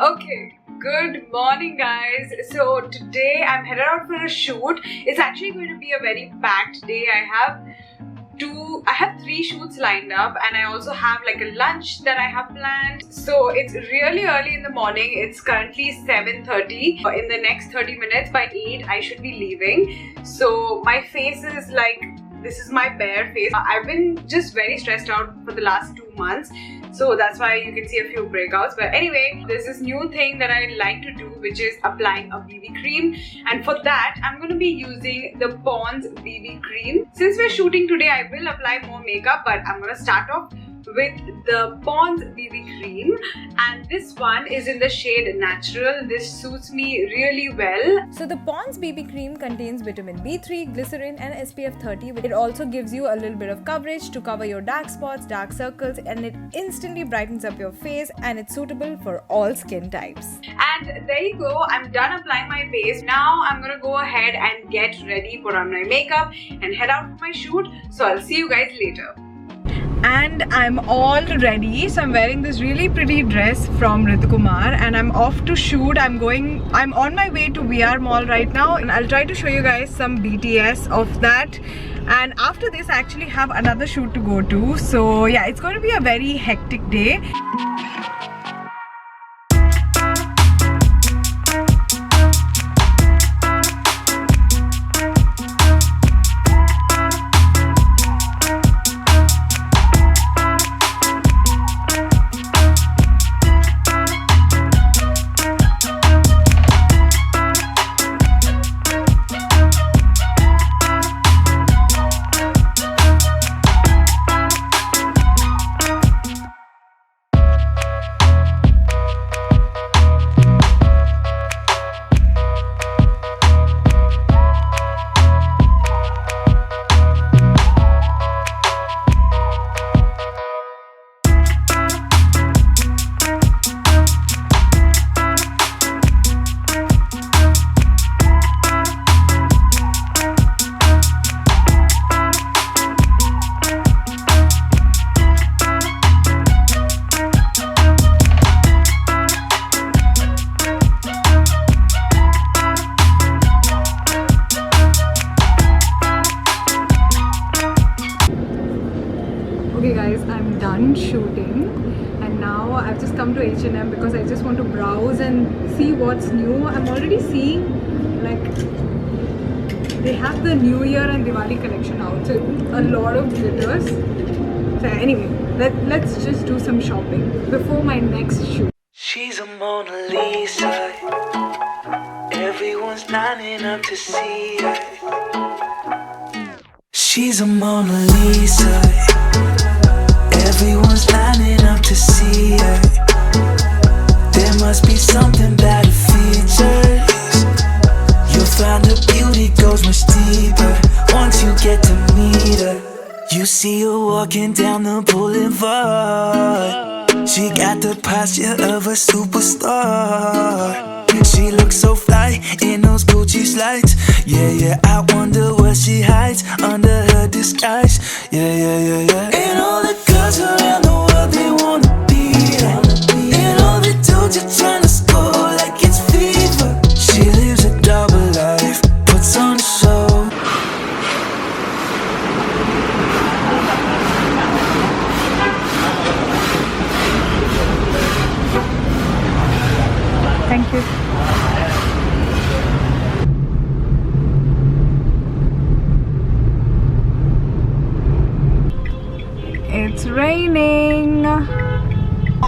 Okay, good morning guys. So today I'm headed out for a shoot. It's actually going to be a very packed day. I have 3 shoots lined up, and I also have like a lunch that I have planned. So it's really early in the morning. It's currently 7:30. In the next 30 minutes, by 8 I should be leaving. So my face is like, this is my bare face. I've been just very stressed out for the last 2 months. So that's why you can see a few breakouts. But anyway, there's this new thing that I like to do, which is applying a BB cream. And for that, I'm going to be using the Pond's BB cream. Since we're shooting today, I will apply more makeup, but I'm going to start off with the Pond's BB cream, and this one is in the shade Natural. This suits me really well. So the Pond's BB cream contains vitamin B3, glycerin and SPF 30. It also gives you a little bit of coverage to cover your dark spots, dark circles, and it instantly brightens up your face, and it's suitable for all skin types. And there you go, I'm done applying my base. Now I'm gonna go ahead and get ready, put on my makeup and head out for my shoot. So I'll see you guys later. And I'm all ready. So I'm wearing this really pretty dress from Ritukumar, and I'm off to shoot. I'm on my way to VR Mall right now, and I'll try to show you guys some BTS of that. And after this, I actually have another shoot to go to. So yeah, it's going to be a very hectic day. Okay guys, I'm done shooting, and now I've just come to H&M because I just want to browse and see what's new. I'm already seeing like they have the New Year and Diwali collection out, so a lot of glitters. So anyway, let's just do some shopping before my next shoot. She's a Mona Lisa. Everyone's lining up to see her. She's a Mona Lisa. Everyone's lining up to see her. There must be something about her features. You'll find her beauty goes much deeper once you get to meet her. You see her walking down the boulevard. She got the posture of a superstar. She looks so fly in those Gucci slides. Yeah, I wonder what she hides under her disguise. Yeah. And all the girls around the world, they wanna be her. And all the dudes are trying to score like it's fever. She lives a double life, puts on a show. Thank you. It's raining.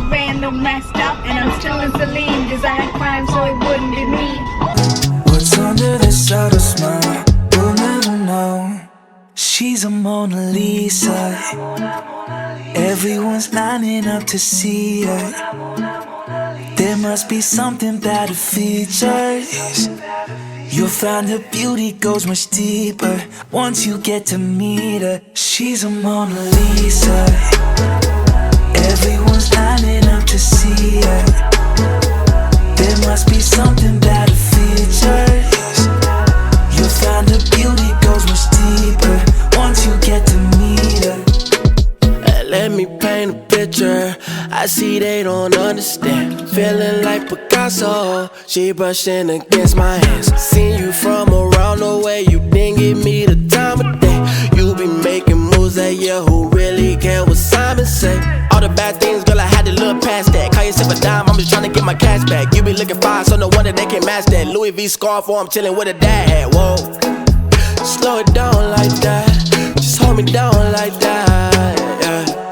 Random messed up, and I'm still in Celine. Design crime, so it wouldn't be me. What's under this subtle smile? We'll never know. She's a Mona Lisa. Everyone's lining up to see her. There must be something about her features. You'll find her beauty goes much deeper once you get to meet her. She's a Mona Lisa. Everyone's lining up to see her. There must be something about her features. You'll find her beauty goes much deeper once you get to meet her. let me paint a picture. I see they don't understand. Feeling like Picasso, she brushing against my hands. Seen you from around the way, you didn't give me the time of day. You be making moves that year, who really care what Simon say? All the bad things, girl, I had to look past that. Call yourself a dime, I'm just trying to get my cash back. You be looking fine, so no wonder they can't match that. Louis V scarf, or I'm chilling with a dad hat. Whoa, slow it down like that. Just hold me down like that. Yeah.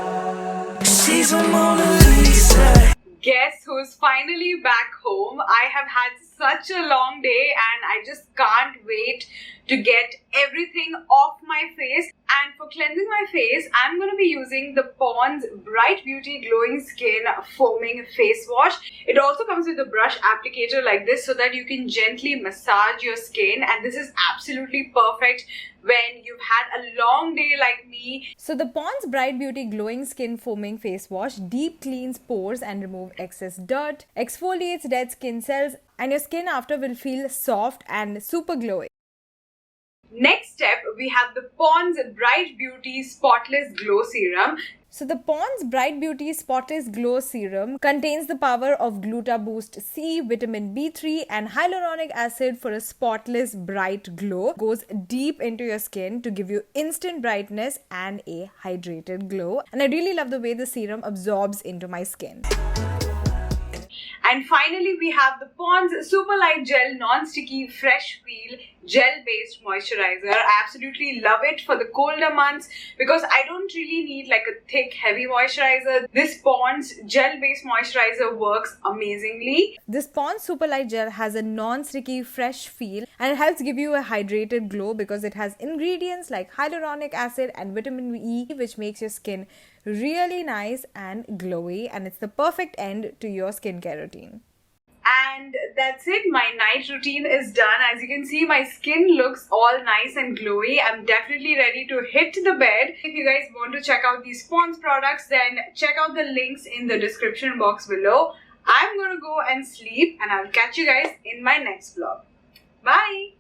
She's a Mona Lisa. Guess who's finally back home? I have had such a long day and I just can't wait to get everything off my face. And for cleansing my face, I'm going to be using the Pond's Bright Beauty Glowing Skin Foaming Face Wash. It also comes with a brush applicator like this so that you can gently massage your skin, and this is absolutely perfect when you've had a long day like me. So the Pond's Bright Beauty Glowing Skin Foaming Face Wash deep cleans pores and remove excess dirt, exfoliates dead skin cells, and your skin after will feel soft and super glowing. Next step, we have the Pond's Bright Beauty Spotless Glow Serum. So the Pond's Bright Beauty Spotless Glow Serum contains the power of Gluta Boost C, vitamin B3 and hyaluronic acid for a spotless bright glow. Goes deep into your skin to give you instant brightness and a hydrated glow. And I really love the way the serum absorbs into my skin. And finally, we have the Pond's Super Light Gel Non-Sticky Fresh Feel Gel-Based Moisturizer. I absolutely love it for the colder months because I don't really need like a thick, heavy moisturizer. This Pond's Gel-Based Moisturizer works amazingly. This Pond's Super Light Gel has a non-sticky, fresh feel and it helps give you a hydrated glow because it has ingredients like hyaluronic acid and vitamin E, which makes your skin really nice and glowy, and it's the perfect end to your skincare routine. And that's it, my night routine is done. As you can see, my skin looks all nice and glowy. I'm definitely ready to hit the bed. If you guys want to check out these Pond's products, then check out the links in the description box below. I'm gonna go and sleep and I'll catch you guys in my next vlog. Bye!